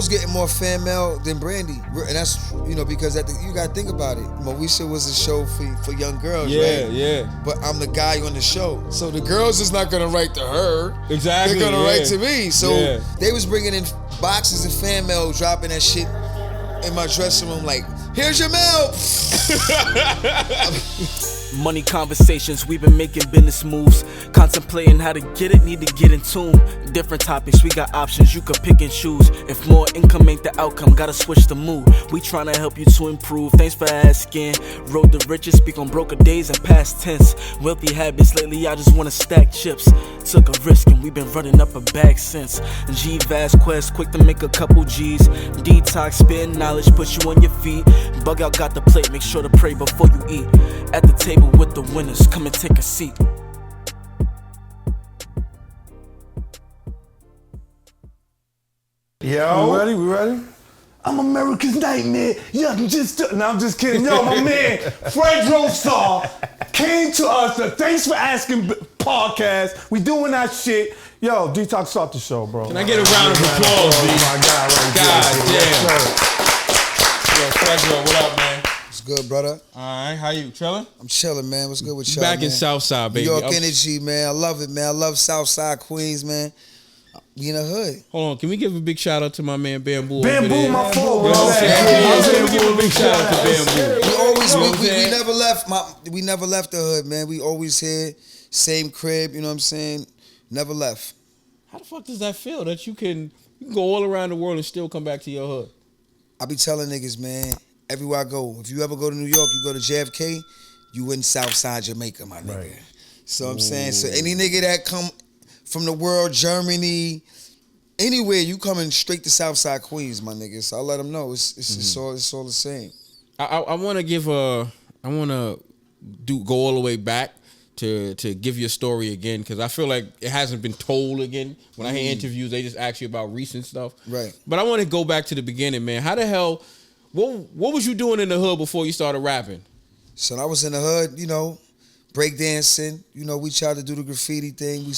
was getting more fan mail than Brandy, and that's because you gotta think about it. Moesha was a show for young girls, right? Yeah. But I'm the guy on the show, so the girls is not gonna write to her. Exactly. They're gonna write to me. So they was bringing in boxes of fan mail, dropping that shit in my dressing room, like, here's your mail. Money conversations, we've been making business moves. Contemplating how to get it, need to get in tune. Different topics, we got options, you can pick and choose. If more income ain't the outcome, gotta switch the mood. We tryna help you to improve, thanks for asking. Road to riches, speak on broker days and past tense. Wealthy habits, lately I just wanna stack chips. Took a risk and we been running up a bag since. G-Vast Quest, quick to make a couple G's. Detox, spin knowledge, put you on your feet. Bug out, got the plate, make sure to pray before you eat. At the table with the winners, come and take a seat. Yo, we ready? I'm America's Nightmare. Yeah, I'm just kidding. Yo, my man, Fredro Starr came to us. Thanks for asking podcast. We doing that shit. Yo, Detox, start the show, bro. Can I get a round of applause, B? Oh my God, God damn. Yo, Fredro, what up, man? What's good, brother? All right, how you? Chilling? I'm chilling, man. What's good with y'all, Back man? in Southside, baby. New York energy, man. I love it, man. I love Southside Queens, man. We in the hood. Hold on, can we give a big shout out to my man Bamboo? Bamboo, my fault, bro. Can we give a big shout out to Bamboo? We never left. We never left the hood, man. We always here, same crib. You know what I'm saying? Never left. How the fuck does that feel that you can go all around the world and still come back to your hood? I be telling niggas, man, everywhere I go. If you ever go to New York, you go to JFK, you in South Side Jamaica, my nigga. Right. So I'm saying, so any nigga that come from the world, Germany, anywhere, you coming straight to Southside Queens, my nigga. So I let them know it's all the same. I want to go all the way back to give you a story again, because I feel like it hasn't been told again. When I hear interviews, they just ask you about recent stuff. Right. But I want to go back to the beginning, man. How the hell, what was you doing in the hood before you started rapping? So I was in the hood, breakdancing. We tried to do the graffiti thing. We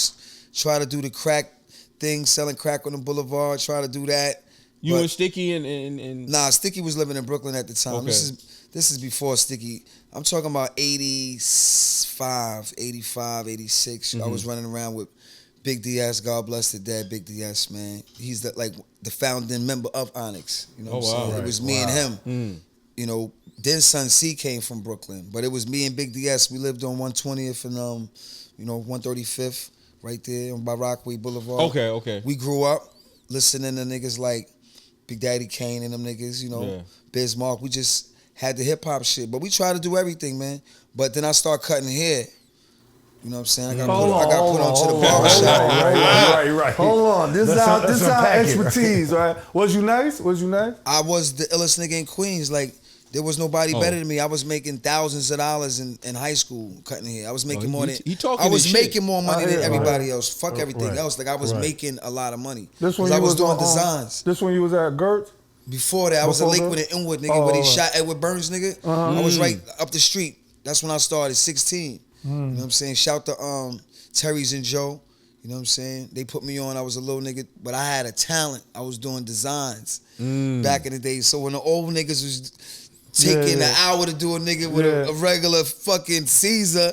try to do the crack thing, selling crack on the boulevard, try to do that. You and Sticky and Nah, Sticky was living in Brooklyn at the time. Okay. This is before Sticky. I'm talking about 85, 86. I was running around with Big DS, God bless the dead, Big DS, man. He's the founding member of Onyx. You know what I'm saying? Right. It was me and him. Then Son C came from Brooklyn, but it was me and Big DS. We lived on 120th and 135th, right there by Rockaway Boulevard. Okay. We grew up listening to niggas like Big Daddy Kane and them niggas, Biz Mark. We just had the hip hop shit, but we tried to do everything, man. But then I start cutting hair. You know what I'm saying? I got put onto the barbershop. Right. Hold on. This is our expertise, right? Was you nice? I was the illest nigga in Queens. Like, there was nobody better than me. I was making thousands of dollars in high school cutting hair. I was making more than making more money than everybody else. Fuck everything else. Like, I was making a lot of money. This when I was doing designs. This when you was at Gertz? Before that, I was at Lakewood and Inwood, nigga, where they shot Edward Burns, nigga. I was right up the street. That's when I started, 16. You know what I'm saying? Shout to Terry's and Joe. You know what I'm saying? They put me on. I was a little nigga, but I had a talent. I was doing designs back in the day. So when the old niggas was taking an hour to do a nigga with a regular fucking Caesar,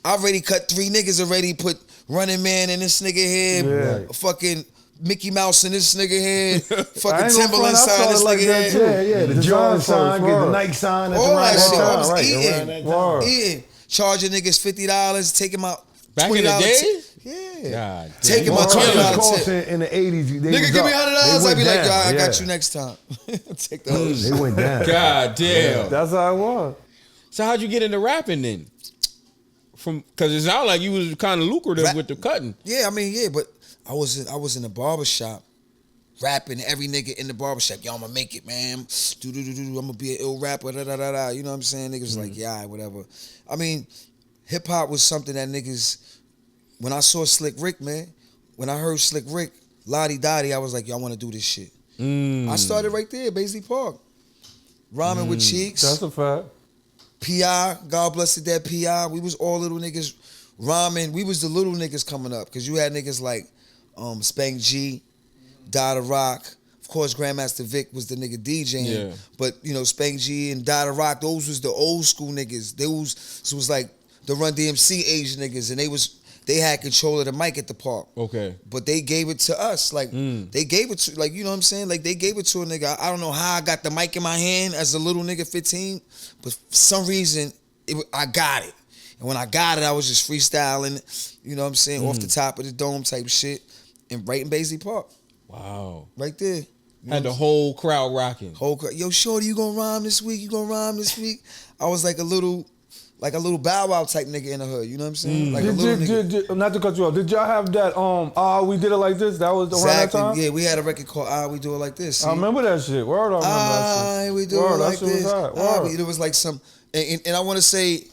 I already cut 3 niggas already, put Running Man in this nigga head, fucking Mickey Mouse in this nigga head, fucking Timberland sign this nigga head. Yeah, the John sign, get the Nike sign. All that shit. I was eating. Charging niggas $50, taking my back in the day? Yeah. Taking my $20 tip. In the 80s, nigga, give me $100. I'd be like, I got you next time. Take the whole shit. They went down. God damn. Yeah, that's how it was. So how'd you get into rapping then? Because it sounded like you was kind of lucrative with the cutting. Yeah, but I was in the barbershop rapping every nigga in the barbershop. Yo, I'm gonna make it, man. I'm gonna be an ill rapper, You know what I'm saying? Niggas was like, yeah, whatever. Hip hop was something that niggas, when I saw Slick Rick, man, when I heard Slick Rick, Lottie Dottie, I was like, yo, I wanna do this shit. I started right there, Baisley Park. Rhyming with Cheeks. That's a fact. P.I., God bless the dead P.I. We was all little niggas rhyming. We was the little niggas coming up, because you had niggas like Spank G, Dada Rock. Of course, Grandmaster Vic was the nigga DJing. Yeah. But, you know, Spank G and Dada Rock, those was the old school niggas. It was like the Run DMC age niggas, and they had control of the mic at the park. Okay. But they gave it to us. Like, they gave it to, like, you know what I'm saying? Like, they gave it to a nigga. I don't know how I got the mic in my hand as a little nigga, 15, but for some reason, I got it. And when I got it, I was just freestyling, you know what I'm saying, off the top of the dome type shit, and right in Baisley Park. Wow. Right there. Had the whole crowd rocking. Yo, shorty, you gonna rhyme this week? You gonna rhyme this week? I was like a little Bow Wow type nigga in the hood. You know what I'm saying? Like a little nigga. Not to cut you off. Did y'all have that? We did it like this. That was around that time. Yeah, we had a record called We Do It Like This. See? I remember that shit. Word, I remember that shit. We do it like this. Word. It was like some, and I want to say,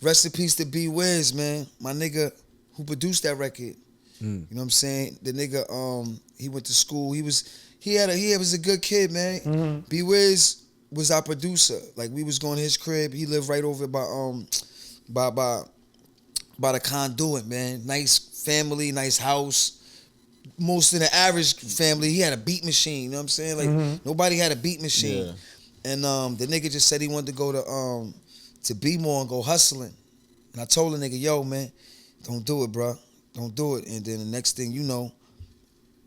rest in peace to B Wiz, man, my nigga who produced that record. You know what I'm saying? The nigga, he went to school. He was a good kid, man. B Wiz was our producer. Like, we was going to his crib. He lived right over by the Conduit, man. Nice family, nice house. Most of the average family, he had a beat machine. You know what I'm saying? Like, nobody had a beat machine. Yeah. And the nigga just said he wanted to go to B-More and go hustling. And I told the nigga, yo, man, don't do it, bro. Don't do it. And then the next thing you know,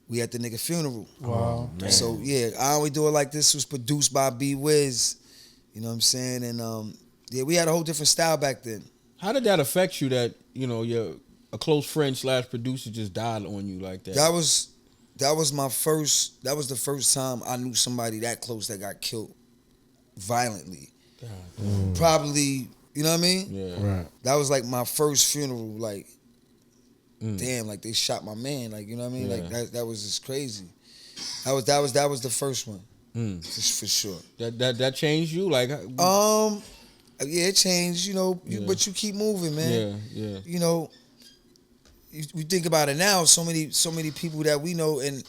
we at the nigga funeral. Wow. So yeah, I Only Do It Like This was produced by B Wiz. You know what I'm saying? And yeah, we had a whole different style back then. How did that affect you that, you know, a close friend / producer just died on you like that? That was the first time I knew somebody that close that got killed violently. Probably, you know what I mean? Yeah. Right. That was like my first funeral, like, damn, like they shot my man, like, you know what I mean? Yeah. Like that was just crazy. That was the first one, for sure. That changed you, like. Yeah, it changed, you know, but you keep moving, man. Yeah. You know, we think about it now. So many people that we know, and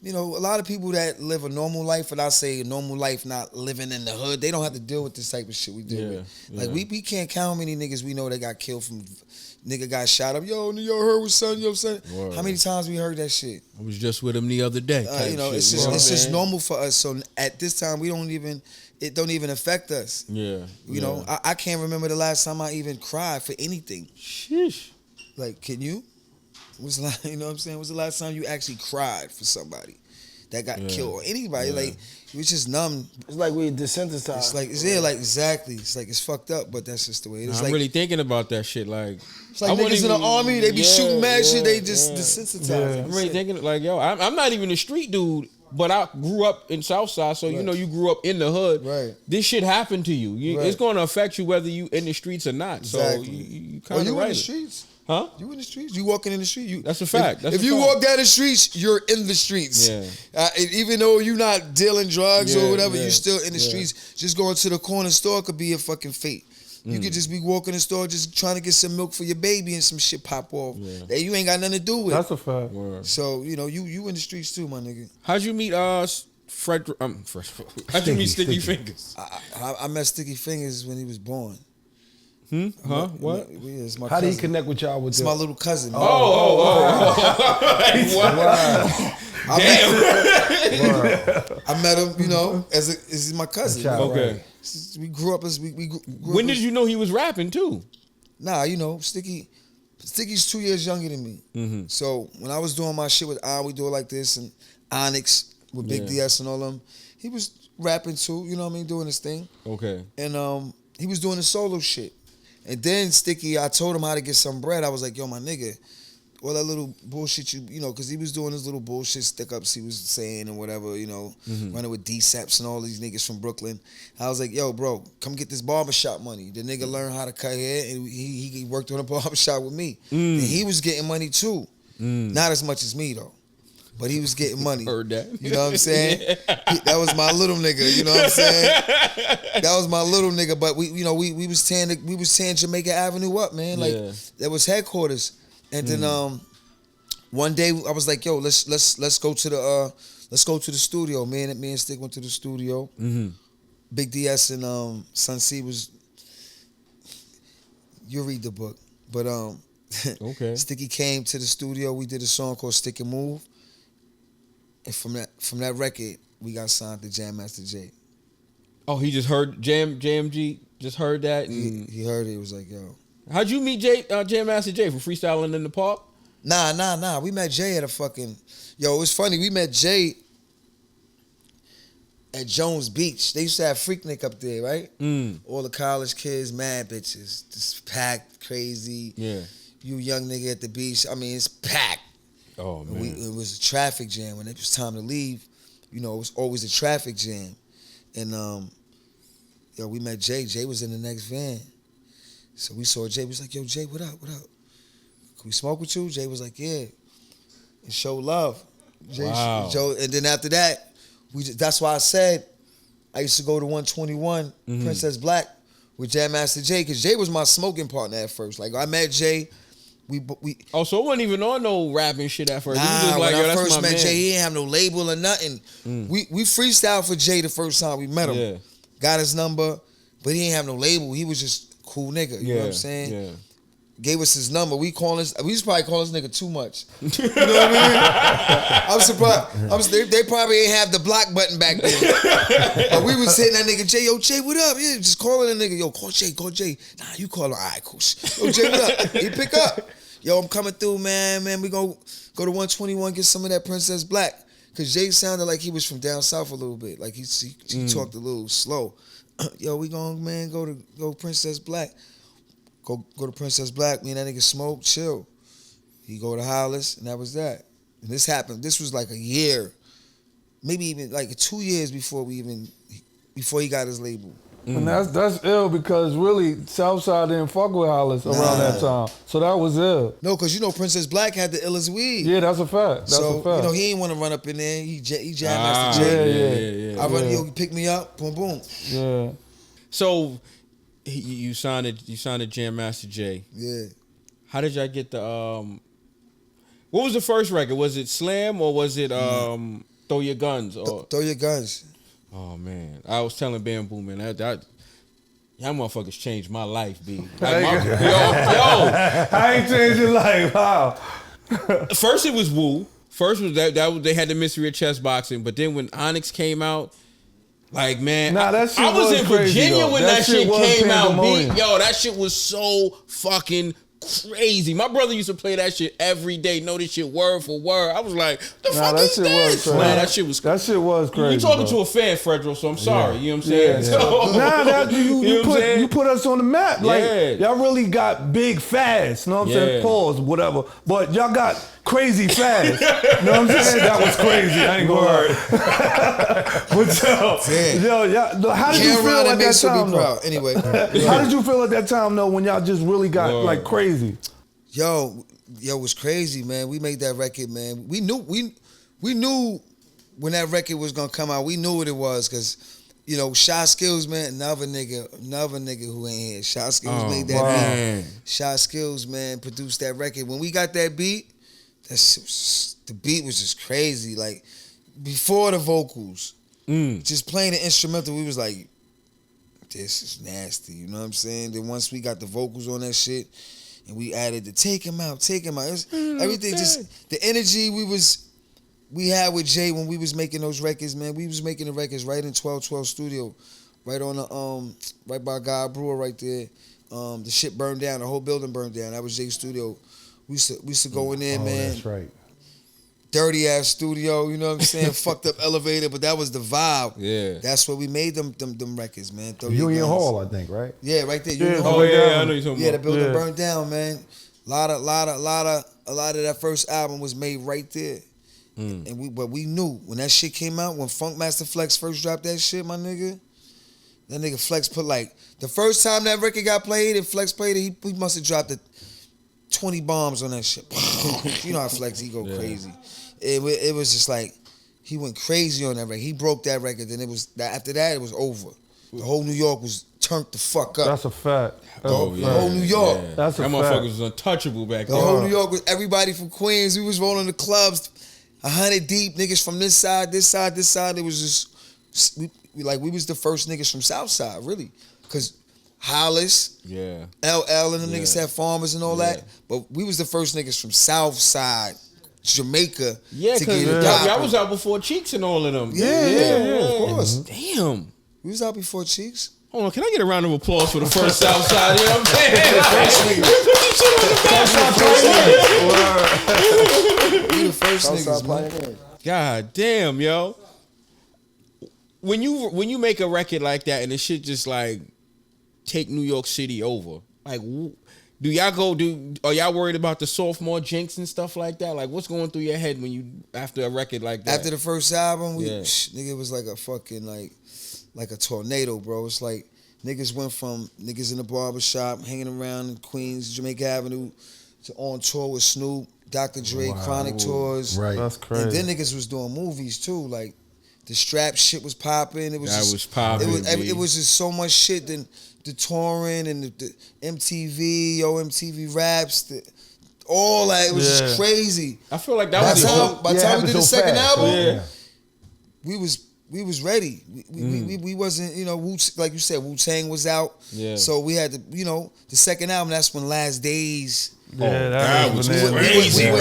you know, a lot of people that live a normal life, and I say a normal life, not living in the hood, they don't have to deal with this type of shit we deal with. Like we can't count how many niggas we know that got killed from. Nigga got shot up. Yo, heard what son? Yo, son. Word. How many times we heard that shit? I was just with him the other day. You know, it's just normal for us. So at this time, it don't even affect us. Yeah. You know, I can't remember the last time I even cried for anything. Sheesh. Like, can you? You know what I'm saying? When's the last time you actually cried for somebody that got killed or anybody? Like, you was just numb. It's like we desensitized. It's like, exactly. It's like, it's fucked up, but that's just the way it is. I'm like, really thinking about that shit. Like, it's like niggas in the army, they be shooting mad shit, they just desensitized. Yeah. I'm really thinking, like, yo, I'm not even a street dude, but I grew up in Southside, so you know you grew up in the hood. Right. This shit happened to you. It's going to affect you whether you in the streets or not. Exactly. So you kind of you right. in the streets? Huh? You in the streets? You walking in the street? That's a fact. If you walk down the streets, you're in the streets. Yeah. Even though you're not dealing drugs or whatever, you're still in the streets. Just going to the corner store could be a fucking fate. You could just be walking the store just trying to get some milk for your baby and some shit pop off that you ain't got nothing to do with. That's a fact. Word. So, you know, you in the streets too, my nigga. How'd you meet Fredro? How'd you meet Sticky Fingers? I met Sticky Fingers when he was born. What? It's my How cousin. do you connect with y'all with It's them? my little cousin. Man. I met him, you know, as my cousin. Okay. We grew up as we grew When did you know he was rapping too? Nah, you know, Sticky's 2 years younger than me. So when I was doing my shit with We Do It Like This and Onyx with Big DS and all them, he was rapping too, you know what I mean, doing his thing. Okay. And he was doing the solo shit. And then Sticky, I told him how to get some bread. I was like, yo, my nigga, all that little bullshit you know, because he was doing his little bullshit stick-ups he was saying and whatever, you know, running with D-Seps and all these niggas from Brooklyn. I was like, yo, bro, come get this barbershop money. The nigga learned how to cut hair, and he worked on a barbershop with me. And he was getting money too. Not as much as me, though. But he was getting money. Heard that. You know what I'm saying? That was my little nigga. You know what I'm saying? That was my little nigga. But we was tearing Jamaica Avenue up, man. Like that was headquarters. And then one day I was like, yo, let's go to the studio. Me and Stick went to the studio. Big DS and Sun C was. You read the book, but okay. Sticky came to the studio. We did a song called Stick and Move. And from that record, we got signed to Jam Master Jay. Oh, he just heard JMG just heard that. And He heard it. He was like, yo. How'd you meet Jam Master Jay from freestyling in the park? Nah. We met Jay at a fucking. Yo, it was funny. We met Jay at Jones Beach. They used to have Freaknik up there, right? All the college kids, mad bitches, just packed, crazy. Yeah. You young nigga at the beach. I mean, it's packed. Oh man. It was a traffic jam. When it was time to leave, you know, it was always a traffic jam. And we met Jay. Jay was in the next van. So we saw Jay. We was like, yo, Jay, what up? What up? Can we smoke with you? Jay was like, yeah. And show love. Jay, wow. And then after that, that's why I said I used to go to 121 Princess Black with Jam Master Jay, because Jay was my smoking partner at first. Like, I met Jay. We so it wasn't even on no rapping shit at first. Nah, was just like, when I that's first my met man. Jay, he didn't have no label or nothing. We freestyled for Jay the first time we met him. Yeah. Got his number, but he didn't have no label. He was just a cool nigga. You know what I'm saying? Yeah. Gave us his number. We used to probably call this nigga too much. You know what I mean? I'm surprised. They probably ain't have the block button back then. But we was hitting that nigga, Jay, yo, Jay, what up? Yeah, just calling the nigga, yo, call Jay. Nah, you call him. All right, cool. Yo, Jay, what up? He pick up. Yo, I'm coming through, man. We gonna go to 121, get some of that Princess Black. Cause Jay sounded like he was from down south a little bit. Like he talked a little slow. Yo, we gonna, man, go Princess Black. Go to Princess Black. Me and that nigga smoke, chill. He go to Hollis, and that was that. And this happened. This was like a year, maybe even like 2 years before he got his label. And that's ill, because really Southside didn't fuck with Hollis around that time. So that was ill. No, because you know Princess Black had the illest weed. Yeah, that's a fact. You know, he ain't want to run up in there. He Jam Master Jay. Yeah. I run, yo, pick me up, boom, boom. Yeah. So you signed to Jam Master Jay. Yeah. How did y'all get the what was the first record? Was it Slam or was it Throw Your Guns? Or Throw Your Guns. Oh man, I was telling Bamboo, man, that y'all motherfuckers changed my life, B. Like, I ain't changed your life. How? First it was Wu. First was that they had the Mystery of Chess Boxing, but then when Onyx came out, like, man, that shit I was in crazy, Virginia though. when that shit came out, B. pandemonium. Yo, that shit was so fucking crazy. My brother used to play that shit every day, know this shit word for word. I was like, the fuck that is shit this? was crazy. Man, that shit was crazy. You talking to a fan, Fredro, so I'm sorry. You know what I'm saying? Yeah. So, you put us on the map. Like, y'all really got big fast. You know what I'm saying? Pause, whatever. But y'all got crazy fast. You know what I'm saying? That was crazy. I ain't gonna But how did you feel at that time, though? Anyway. How did you feel at that time, though, when y'all just really got, like, crazy? Yo, it was crazy, man. We made that record, man. We knew when that record was gonna come out. We knew what it was, because, you know, Shy Skills, man, another nigga who ain't here. Shy Skills made that beat. Shy Skills, man, produced that record. When we got that beat, the beat was just crazy. Like, before the vocals, just playing the instrumental, we was like, this is nasty. You know what I'm saying? Then once we got the vocals on that shit, and we added the take him out. Everything, just the energy we had with Jay when we was making those records, man. We was making the records right in 1212 Studio, right on the right by God Brewer right there. The shit burned down, the whole building burned down. That was Jay's studio. We used to go in there, man. That's right. Dirty ass studio, you know what I'm saying? Fucked up elevator, but that was the vibe. Yeah. That's where we made them records, man. Union Hall, I think, right? Yeah, right there. Yeah, I know you're talking about. Yeah, the building burned down, man. A lot of that first album was made right there. But we knew when that shit came out, when Funk Master Flex first dropped that shit, my nigga. That nigga Flex put like the first time that record got played and Flex played it, he must have dropped 20 bombs on that shit. You know how Flex, he go crazy. It was just like he went crazy on that record. He broke that record, then after that it was over. The whole New York was turned the fuck up. That's a fact. The whole New York. Yeah. That's a that fact. motherfucker was untouchable back then. The whole New York was everybody from Queens. We was rolling the clubs, 100 deep, niggas from this side. It was just we was the first niggas from South Side, really, because Hollis, LL, and them niggas had farmers and all that. But we was the first niggas from South Side Jamaica to because get it poppin'. I was out before Cheeks and all of them. Yeah, of course. Damn. We was out before Cheeks. Hold on, can I get a round of applause for the first Southside? You know what I'm saying? We the first niggas, man. God damn, yo. When you make a record like that and the shit just like take New York City over, like are y'all worried about the sophomore jinx and stuff like that? Like what's going through your head when you after a record like that? After the first album, nigga, it was like a fucking like a tornado, bro. It's like niggas went from niggas in the barbershop hanging around in Queens, Jamaica Avenue, to on tour with Snoop, Dr. Dre, Chronic tours. Right. That's crazy. And then niggas was doing movies too. Like the strap shit was popping. It was popping. It was just so much shit. Then the touring and the MTV, MTV Raps, all that. It was just crazy. I feel like that was by the time we did the second album, we was ready. We wasn't, like you said, Wu-Tang was out. Yeah. So we had to, the second album, that's when Last Days. Yeah, that was crazy. We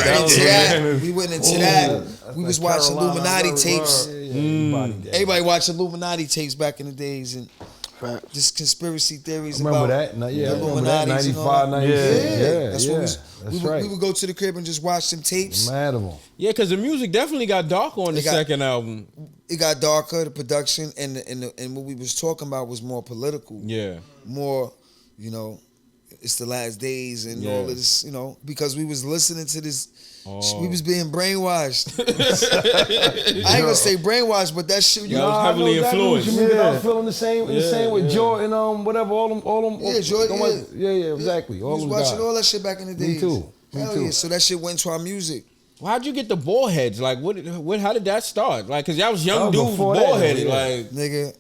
went into that. We was watching Illuminati tapes. Everybody watched Illuminati tapes back in the days and just conspiracy theories about that. Yeah, Illuminati. 95, 96. Yeah, that's what we would go to the crib and just watch them tapes. Yeah, because the music definitely got dark on the second album. It got darker. The production and what we was talking about was more political. Yeah, more, it's the last days and all of this, because we was listening to this. We was being brainwashed. I ain't gonna say brainwashed, but that shit, was heavily influenced. I was feeling the same with Jordan, whatever, all them. Yeah, Jordan. Yeah, exactly. All we was watching all that shit back in the days. Me too. Yeah, so that shit went into our music. Well, how'd you get the ball heads? Like, how did that start? Like, cause y'all was young dudes, ball headed. Like, nigga,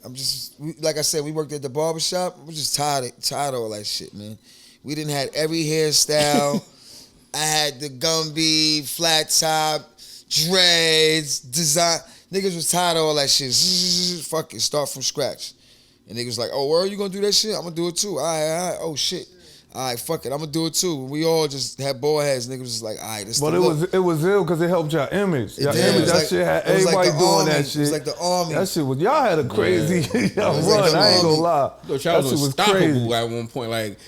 like I said, we worked at the barbershop. We're just tired of all that shit, man. We didn't have every hairstyle. I had the Gumby, flat top, dreads, design. Niggas was tired of all that shit. Fuck it, start from scratch. And niggas was like, oh, where are you gonna do that shit? I'm gonna do it too. All right, oh shit. All right, fuck it, I'm gonna do it too. We all just had bald heads. Niggas was like, all right, this. But it was ill because it helped y'all image. Y'all image, that shit had everybody doing that shit. It was like the army. That shit was, y'all had a crazy run. Like I ain't gonna lie. That shit was unstoppable at one point. Like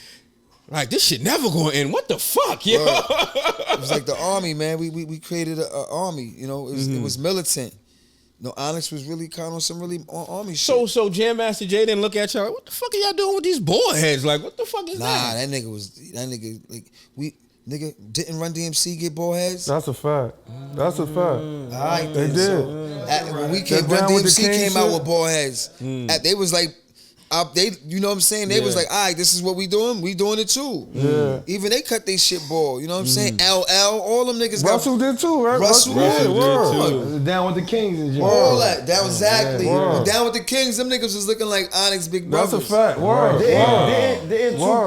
this shit never gonna end. What the fuck, yo? It was like the army, man. We created an army. It was militant. Onyx was really kind of on some really army shit. So Jam Master Jay didn't look at y'all like, what the fuck are y'all doing with these ball heads? Like, what the fuck is that? That nigga didn't Run DMC get ball heads? That's a fact. All right, they did. When we came, Run DMC came out with ball heads. They was like, you know what I'm saying? They was like, all right, this is what we doing. We doing it too. Yeah. Even they cut their shit ball. You know what I'm saying? LL, all them niggas. Russell did too, right? Russell did too. Down with the Kings and shit. All that. That was exactly. Down with the Kings. Them niggas was looking like Onyx big brothers. That's a fact. Word.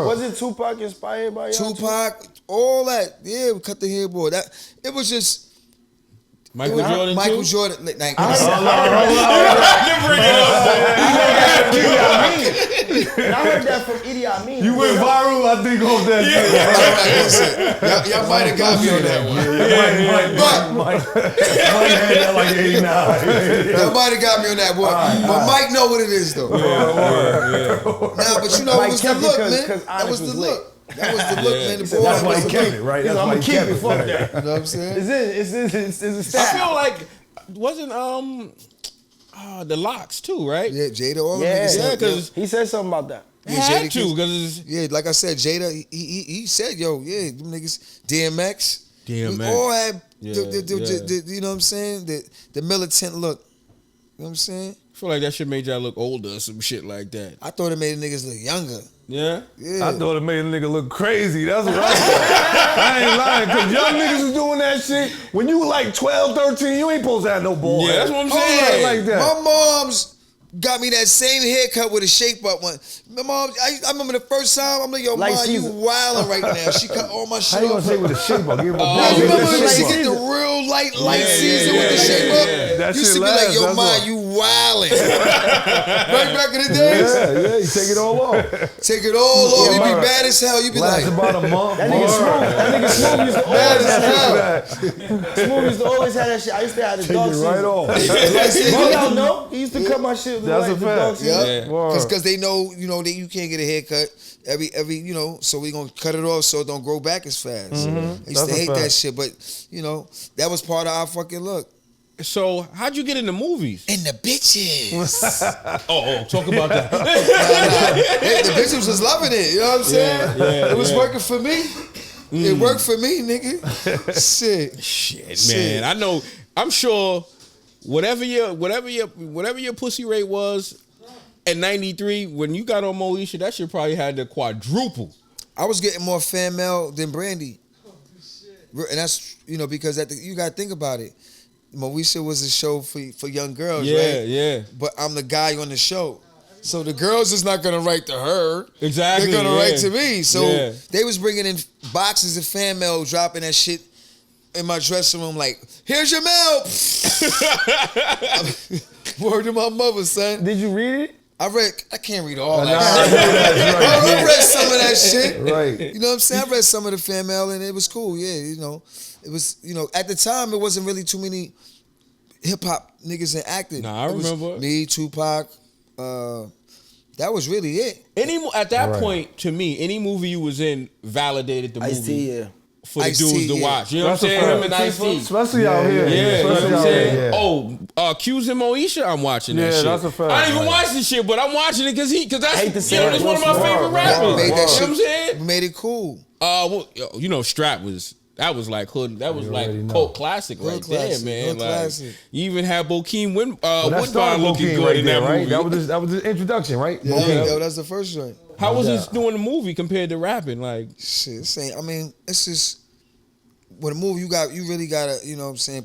Was it Tupac inspired by y'all? Tupac, all that. Yeah, we cut the headboard. It was just. Michael Jordan. I heard that from Idi Amin. You went viral, I think, off that shit. Y'all might have got me on that one. Mike had that like 89. Y'all might have got me on that one. But Mike know what it is, though. Nah, but it was the look, man. That was the look. That was the look, man. That's why he kept it, right? I'm gonna keep it. Fuck that. You know what I'm saying? It's a stat. I feel like wasn't the Locks too, right? Yeah, Jada. All of them. Because he said something about that. Yeah, had to because like I said, Jada. He said, "Yo, them niggas, DMX. We all had the you know what I'm saying? The militant look. You know what I'm saying? I feel like that shit made y'all look older or some shit like that. I thought it made the niggas look younger. Yeah? I thought it made a nigga look crazy. That's what I thought. I ain't lying, because young niggas was doing that shit. When you like 12, 13, you ain't supposed to have no ball. Yeah, that's what I'm saying. Like that. My mom's got me that same haircut with a shape up one. My mom, I remember the first time, I'm like, yo, Mom, you wildin' right now. She cut all my shit off. How you gonna say with a shape up? You remember when she get the real light season with the shape up? That used to be like, yo, Ma, you wildin'. Right back in the days. Yeah, you take it all off. Take it all off. You be bad as hell. You be Last like, about a month. That nigga Smooth used to bad always as have hell. that. Smooth used to always have that shit. I used to have the Take dog it season. right off. Bro, y'all know? He used to cut my shit with That's like a the fact. dog season. Yeah, because they know, that you can't get a haircut every, so we gonna cut it off so it don't grow back as fast. I used That's to a hate fact. that shit, but that was part of our fucking look. So how'd you get into movies? And the bitches. Talk about that. The bitches was loving it. You know what I'm saying? It was working for me. It worked for me, nigga. Shit, Man, I know. I'm sure whatever your pussy rate was at 93 when you got on Moesha, that shit probably had to quadruple. I was getting more fan mail than Brandy. And that's, because you got to think about it. Moesha was a show for young girls, right? Yeah. But I'm the guy on the show. So the girls is not going to write to her. Exactly. They're going to write to me. So Yeah. they was bringing in boxes of fan mail, dropping that shit in my dressing room like, here's your mail. Word to my mother, son. Did you read it? I can't read all that shit. I read some of that shit. Right. You know what I'm saying? I read some of the fan mail and it was cool. Yeah, it was, at the time it wasn't really too many hip hop niggas in acting. Nah, I remember. Me, Tupac. That was really it. At that point, to me, any movie you was in validated the movie Ice-T, yeah. for the Ice-T, dudes to yeah. watch. You know what I'm That's a saying? fact. Him and Ice-T. Especially out here. Yeah, you know what Especially I'm out saying? here, yeah. Q's and Moesha, I'm watching that Yeah, shit. that's a fact. I don't even Right. watch this shit, but I'm watching it because that's hate to say it, that's one of my what's favorite wrong? rappers. Made You know that what shit. I'm saying? Made it cool. Strap was. That was like hood. That was You like already know. cult classic right Hood classic, there, man. hood Like classic. you even had Bokeem That Woodbine started looking Bokeem good right in there, that right? movie. That was his introduction, right? Yeah, Bokeem. that's the first joint. How was this doing the movie compared to rapping? Like Shit, it's just with a movie you really gotta,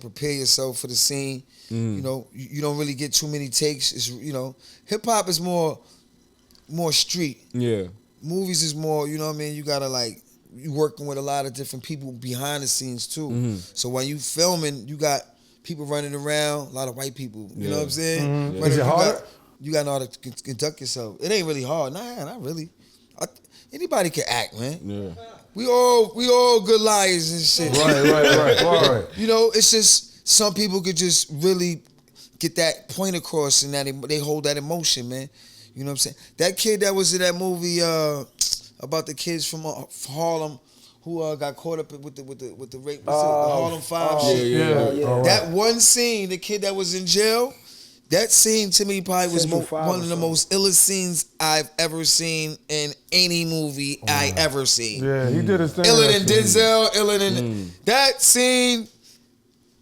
prepare yourself for the scene. You don't really get too many takes. It's hip hop is more street. yeah. Movies is more, you gotta you working with a lot of different people behind the scenes too. So when you filming, you got people running around, a lot of white people. You know what I'm saying? Is it harder? You got to know how to conduct yourself. It ain't really hard. Nah, not really. Anybody can act, man. Yeah. We all good liars and shit. Right. It's just some people could just really get that point across and that they hold that emotion, man. You know what I'm saying? That kid that was in that movie about the kids from Harlem who got caught up with the rape, the Harlem Five shit. Yeah. That one scene, the kid that was in jail, that scene to me probably was one of the most illest scenes I've ever seen in any movie I ever seen. Yeah, he did his thing. Iller than Denzel, iller than that scene.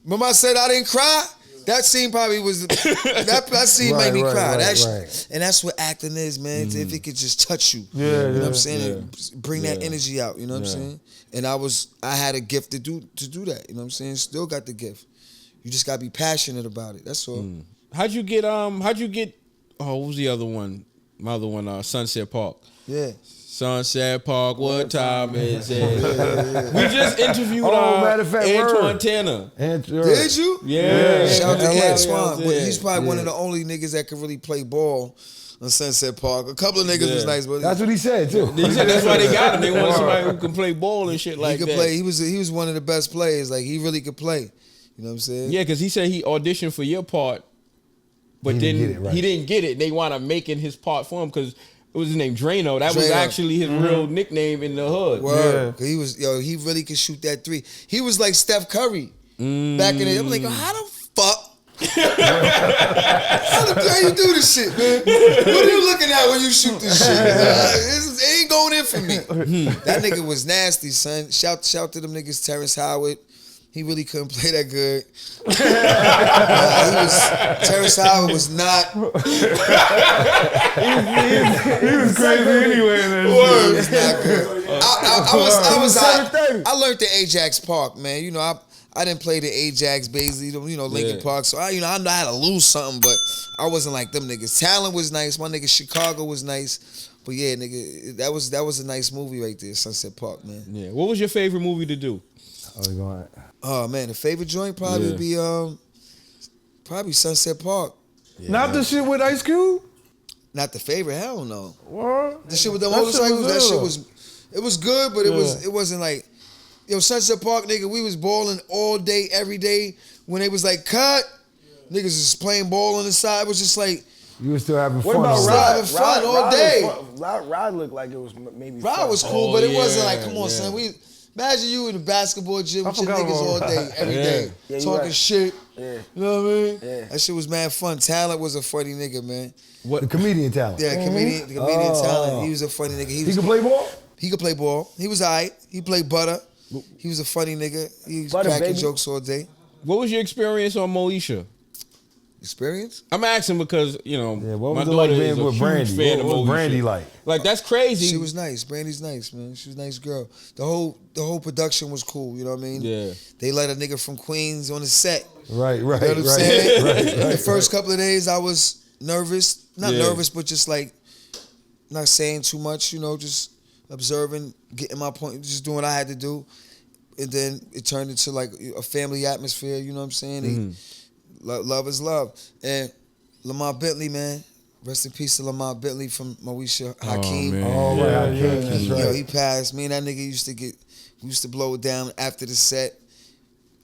Remember I said I didn't cry? That scene probably was that scene made me cry. And that's what acting is, man. If it could just touch you. You know what I'm saying? Bring that energy out, you know what I'm saying? And I had a gift to do that, you know what I'm saying? Still got the gift. You just gotta be passionate about it. That's all. How'd you get what was the other one? My other one, Sunset Park. Yeah. Sunset Park, what time is it? We just interviewed matter of fact, Antwon Tanner. Did you? Yeah. Shout out to Yeah. Antwon. But he's probably Yeah. one of the only niggas that could really play ball on Sunset Park. A couple of niggas was nice, but That's what he said too. He said that's why they got him. They wanted somebody who can play ball and shit like he could that. play. He was one of the best players. Like he really could play. You know what I'm saying? Yeah, because he said he auditioned for your part, but He then didn't get it, right. he didn't get it. They wound up making his part for him because it was his name Drano. That was Drano. actually his real nickname in the hood. Word. 'Cause he really could shoot that three. He was like Steph Curry back in the. I'm like, how the fuck? How you do this shit, man? What are you looking at when you shoot this shit? It ain't going in for me. That nigga was nasty, son. Shout to them niggas, Terrence Howard. He really couldn't play that good. Terrence Howard was not. He was crazy anyway. Word, it's not good. I learned the Ajax Park, man. I didn't play the Ajax, basically, Lincoln Park. So I know how to lose something, but I wasn't like them niggas. Talent was nice. My nigga Chicago was nice. But yeah, nigga, that was a nice movie right there, Sunset Park, man. Yeah. What was your favorite movie to do? Oh man, the favorite joint probably would be probably Sunset Park. Not the shit with Ice Cube? Not the favorite, hell no. What? The shit with the That shit motorcycles, was that shit ill. it was good, but it wasn't like, yo, Sunset Park, nigga, we was balling all day, every day. When they was like, cut, niggas was playing ball on the side. It was just like, You were still having What fun. about on Rod? that. Having fun all day. Rod looked like it was maybe Rod fun. was cool, Oh, but it yeah, wasn't like, come on, yeah. son. Imagine you in the basketball gym I with your forgot niggas all about day, Rod. every Yeah. day, Yeah, you talking right. shit. Yeah. You know what I mean? Yeah. That shit was mad fun. Talent was a funny nigga, man. The comedian talent. Yeah, comedian talent. He was a funny nigga. He can play ball? He could play ball. He was alright. He played butter. He was a funny nigga. He was Butter, cracking baby. jokes all day. What was your experience on Moesha? Experience? I'm asking because, you know, Yeah, what my was it like daughter being is a with huge Brandy? fan of What was Moesha. Brandy like? Like, that's crazy. She was nice. Brandy's nice, man. She was a nice girl. The whole production was cool. You know what I mean? Yeah. They let a nigga from Queens on the set. Right, You know what I'm right. saying? The first couple of days, I was nervous. Not Yeah. nervous, but just like not saying too much. You know, just observing, getting my point, just doing what I had to do. And then it turned into like a family atmosphere. You know what I'm saying? Love is love. And Lamar Bentley, man. Rest in peace to Lamar Bentley from Moesha Hakeem. man. Oh, Yeah, right. yeah, That's Yo, right. he passed. Me and that nigga we used to blow it down after the set.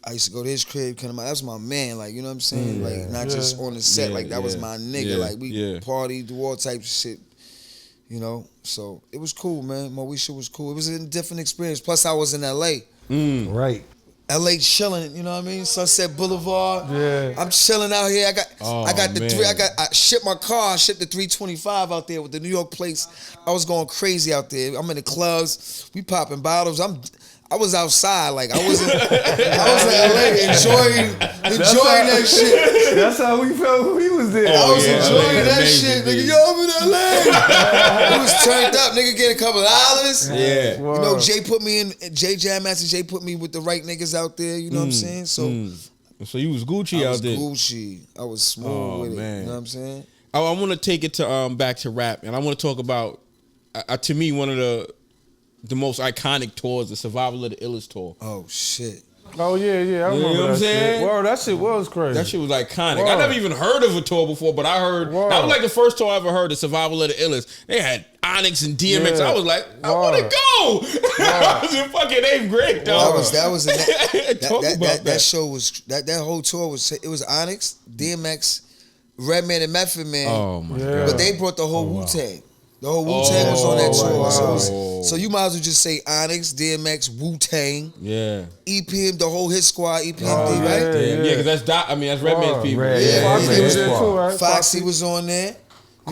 I used to go to his crib, that was my man, like, you know what I'm saying? Like, not just on the set, Yeah, like, that was yeah, my nigga. yeah, Like, we yeah. partied, do all types of shit, you know? So, it was cool, man. Moesha was cool. It was a different experience. Plus, I was in L.A. Right. L.A. chilling, you know what I mean? Sunset Boulevard. Yeah. I'm chilling out here. I got the man. I shipped my car. I shipped the 325 out there with the New York plates. I was going crazy out there. I'm in the clubs. We popping bottles. I was outside, like I was in LA enjoying that shit. That's how we felt when we was there. I was yeah, enjoying LA that amazing, shit, dude. nigga. Yo, I'm in LA. It was turned up, nigga. Get a couple of dollars. Yeah. You know, Jay Jam Master Jay put me with the right niggas out there. You know what I'm saying? So So you was Gucci I out was there. Gucci. I was smooth Oh, with it. man. You know what I'm saying? I want to take it to back to rap, and I want to talk about to me one of the most iconic tours, the Survival of the Illest tour. Oh shit. Oh, yeah, I remember know what I'm that saying? shit. Word, that shit was crazy. That shit was iconic. Word. I never even heard of a tour before, but I heard Word. that was like the first tour I ever heard, the Survival of the Illest. They had Onyx and DMX. Yeah. I was like, I want to Word. go. I was in fucking 8th grade, dog. That was Talk about that show was that whole tour was it was Onyx, DMX, Redman and Method Man. Oh my Yeah. god. But they brought the whole Wu-Tang. The whole Wu-Tang was on that tour. wow. So you might as well just say Onyx, DMX, Wu-Tang, Yeah. EPM, the whole hit squad, EPMD, Oh, right? Damn, yeah, because that's Redman's Wow. people. Red, Yeah, Foxy yeah, was yeah. there too, right? Foxy was on there. You know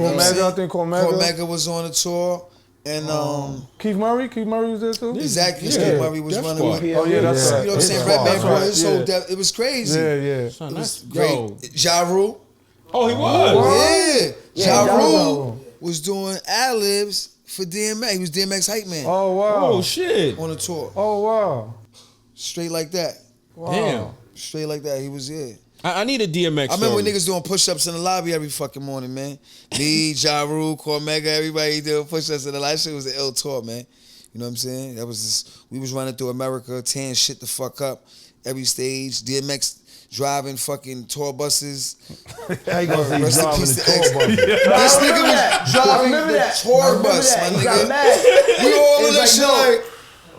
what I'm Cormega, saying? I think Cormega. Cormega was on the tour. And Keith Murray was there too? exactly, Yeah. Steve Murray was Def running Squad. with. Oh, yeah, that's Yeah. right. You know what I'm saying? That's Redman right. brought his whole Yeah. depth. It was crazy. Yeah. Son, It was that's great. yo. Ja Rule. Oh, he was. Yeah. Ja Ja Rule. Rule was doing ad-libs for DMX. He was DMX hype man Oh, wow. Oh shit. on the tour. Oh, wow. Straight like that. Wow. Damn. Straight like that. He was here. I need a DMX. I remember when story. niggas doing push-ups in the lobby every fucking morning, man. Me, Ja Rule, Cormega, everybody doing push-ups in the lobby. That shit was an ill tour, man. You know what I'm saying? That was just, we was running through America, tearing shit the fuck up. Every stage, DMX driving fucking tour buses. How you gonna say he's Rest in driving peace the to X. tour bus? This nigga was driving remember the that. tour I remember bus, that. my He got nigga. mad. We all in It's that like, shit no. like,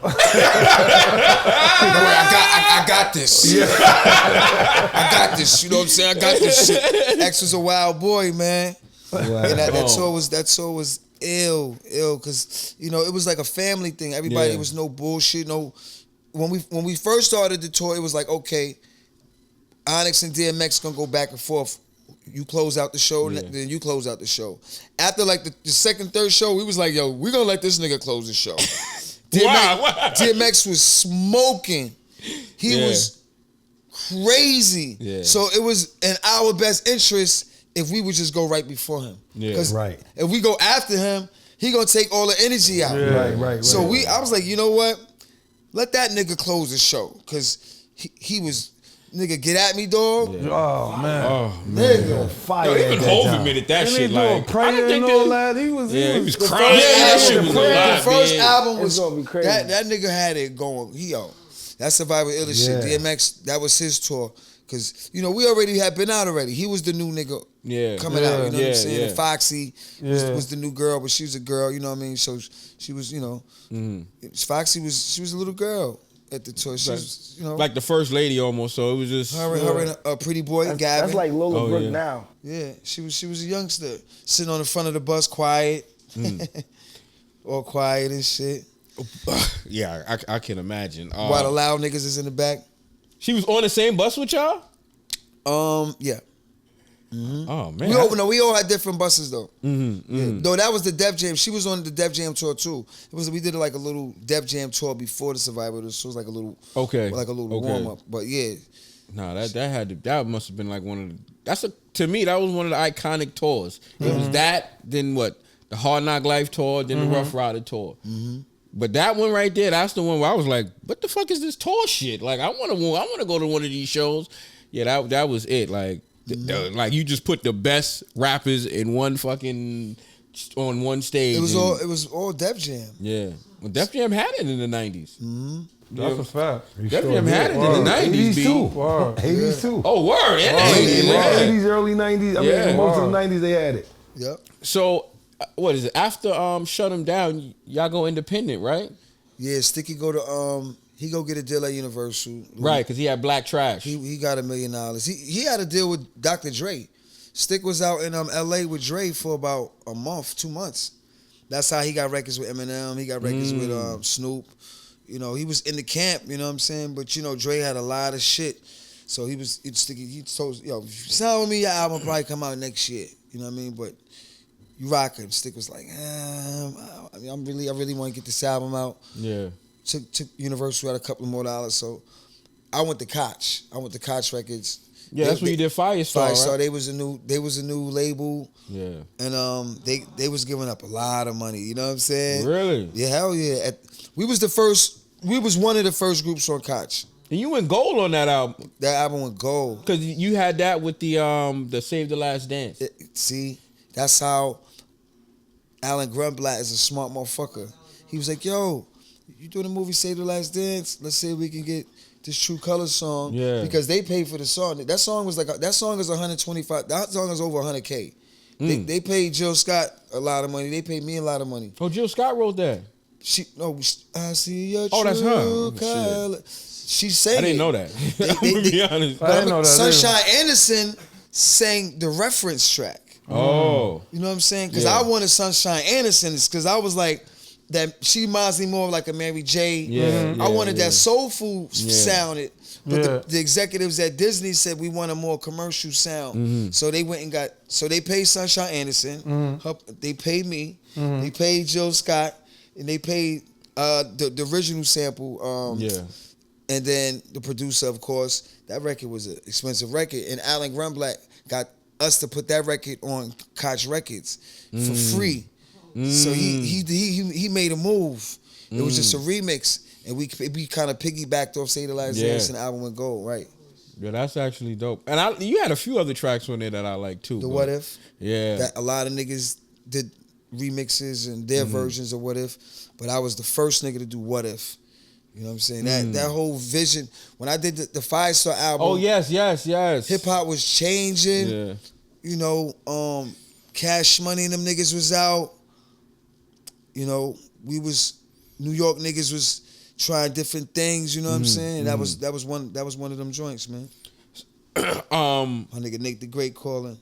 don't worry, I got this. I got this. You know what I'm saying? I got this shit. X was a wild boy, man. And that tour was ill, because you know it was like a family thing. Everybody, Yeah. it was no bullshit. No, when we first started the tour, it was like, okay, Onyx and DMX gonna go back and forth. You close out the show, then you close out the show. After like the second, third show, we was like, yo, we gonna let this nigga close the show. DMX was smoking. He was crazy. Yeah. So it was in our best interest if we would just go right before him. Yeah. Because Right. if we go after him, he gonna take all the energy out. Right. So I was like, you know what? Let that nigga close the show. Cause he was, nigga, get at me, dog. Yeah. Oh, man. Oh man. Nigga. Fire Yo, at even that Hov time. admitted that And shit. they doing Like, I prayer didn't think and all that. that. He was Yeah, crying. That shit was a lot, The first man. album was It's gonna be crazy. That nigga had it going. That Survival Illest shit. Yeah. DMX, that was his tour. Cause we already had been out already. He was the new nigga coming out. You know what I'm saying? And Foxy was the new girl, but she was a girl. You know what I mean? So she was, Foxy was a little girl at the tour. She was, like the first lady almost. So it was just her and a pretty boy, Gavin. That's like Lola Brooke now. Yeah, she was a youngster sitting on the front of the bus, quiet, all quiet and shit. Yeah, I can imagine. While the loud niggas is in the back. She was on the same bus with y'all? Yeah. Mm-hmm. Oh man. We all had different buses though. Yeah. Though that was the Def Jam. She was on the Def Jam tour too. We did like a little Def Jam tour before the Survivor. So it was like a little warm up. But yeah. No, that must have been like one of to me that was one of the iconic tours. It was that, then what? The Hard Knock Life tour, then the Rough Rider tour. Mm-hmm. But that one right there, that's the one where I was like, what the fuck is this tour shit? Like, I want to go to one of these shows. Yeah, that was it. Like, like you just put the best rappers in one fucking on one stage. It was all Def Jam. Yeah, well, Def Jam had it in the 90s. Mm-hmm. That's a fact. Def Jam had it in the 90s, 80s too. 80s too. Oh, word. In the 80s. 80s, early 90s. I mean, most of the 90s they had it. Yep. So, what is it? After Shut 'Em Down, y'all go independent, right? Yeah, Sticky go to he go get a deal at Universal. Right, because he had Black Trash. He got $1 million. He had a deal with Dr. Dre. Stick was out in LA with Dre for about a month, 2 months. That's how he got records with Eminem. He got records with Snoop. He was in the camp, you know what I'm saying? But Dre had a lot of shit. So he told, if you sign with me, your album probably come out next year. You know what I mean? But you rockin'. Stick was like, I really want to get this album out. Yeah. Took Universal, had a couple more dollars, so I went to Koch. Records. Yeah, that's where you did Firestar. Firestar, right? they was a new label. Yeah. And they was giving up a lot of money. You know what I'm saying? Really? Yeah, hell yeah. We was one of the first groups on Koch. And you went gold on that album. That album went gold. Because you had that with the Save the Last Dance. See, that's how Alan Grunblatt is a smart motherfucker. He was like, yo, you doing the movie Save the Last Dance? Let's see if we can get this True Colors song. Yeah. Because they paid for the song. That song is 125. That song is over 100K. They paid Jill Scott a lot of money. They paid me a lot of money. Oh, Jill Scott wrote that. I see your true that's her. Color. She sang it. I didn't know that. I'm gonna be honest. I didn't know that. Sunshine Anderson sang the reference track. Oh. You know what I'm saying? Because I wanted Sunshine Anderson because I was like, that she reminds me more of like a Mary J. Yeah, I wanted that soulful sound. But the executives at Disney said we want a more commercial sound. Mm-hmm. So they went and they paid Sunshine Anderson. Mm-hmm. They paid me. Mm-hmm. They paid Jill Scott. And they paid the original sample. And then the producer, of course. That record was an expensive record. And Alan Grunblatt got us to put that record on Koch Records for free. So he made a move. It was just a remix, and we kind of piggybacked off Say the Last Dance and the album went gold, right? Yeah, that's actually dope. And you had a few other tracks on there that I like too. The What If, that a lot of niggas did remixes and their versions of What If, but I was the first nigga to do What If. You know what I'm saying? That whole vision when I did the Firestar album. Oh yes. Hip hop was changing. Yeah. Cash Money and them niggas was out. New York niggas was trying different things, you know what I'm saying? That was one of them joints, man. My nigga Nate the Great calling.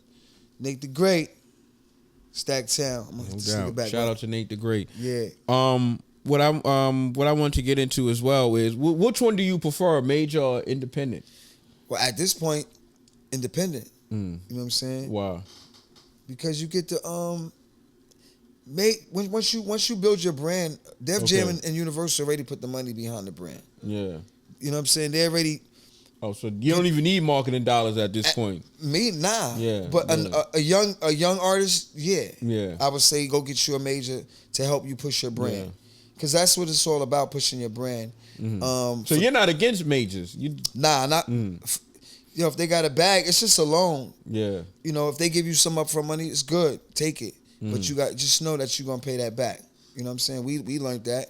Nate the Great, Stack Town. I'm gonna stick it back. Shout out to Nate the Great. Yeah. What I want to get into as well is which one do you prefer, major or independent? Well, at this point, independent. You know what I'm saying? Wow. Because you get to once you build your brand, Def Jam and Universal already put the money behind the brand. Yeah. You know what I'm saying? They already. Oh, so you don't even need marketing dollars at this point. Me, nah. Yeah. But a young artist, yeah. Yeah. I would say go get you a major to help you push your brand. Because that's what it's all about, pushing your brand. Mm-hmm. So you're not against majors? Nah, not. If they got a bag, it's just a loan. Yeah. If they give you some upfront money, it's good. Take it. But just know that you're gonna pay that back. You know what I'm saying? We learned that.